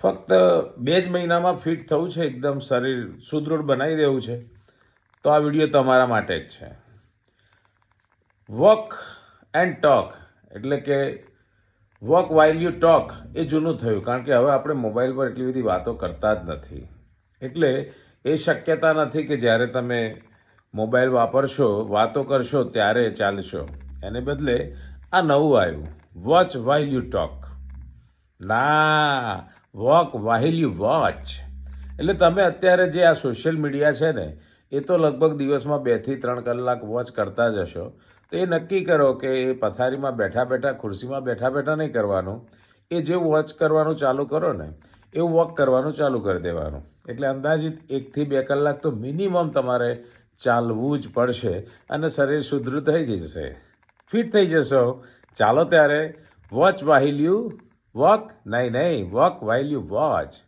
ફક્ત 2 જ મહિનામાં ફિટ થવું છે, એકદમ શરીર સુદૃઢ બનાવી દેવું છે, તો આ વિડીયો તમારા માટે જ છે. વોક એન્ડ ટોક એટલે કે વોક વાઇલ યુ ટોક એ જૂનું થયું, કારણ કે હવે આપણે મોબાઈલ પર એટલી બધી વાતો કરતા જ નથી. એટલે એ શક્યતા નથી કે જ્યારે તમે મોબાઈલ વાપરશો, વાતો કરશો ત્યારે ચાલશો. એને બદલે આ નવું આવ્યું, વોચ વાઇલ યુ ટોક. ના, વોક વાઇલ યુ વોચ. એટલે તમે અત્યારે જે આ સોશિયલ મીડિયા છે ને, એ તો લગભગ દિવસમાં 2 થી 3 કલાક વોચ કરતા જ હશો. તો એ નક્કી કરો કે એ પથારીમાં બેઠા બેઠા, ખુરશીમાં બેઠા બેઠા નહીં કરવાનું. એ જે વોચ કરવાનું ચાલુ કરો ને, એવું વોક કરવાનું ચાલુ કરી દેવાનું. એટલે અંદાજિત 1 થી 2 કલાક તો મિનિમમ તમારે ચાલવું જ પડશે અને શરીર સુદૃઢ થઈ જશે, ફિટ થઈ જશો. ચાલો ત્યારે, વોચ વાઇલ યુ વોક, નહીં, વોક વાઇલ યુ વોચ.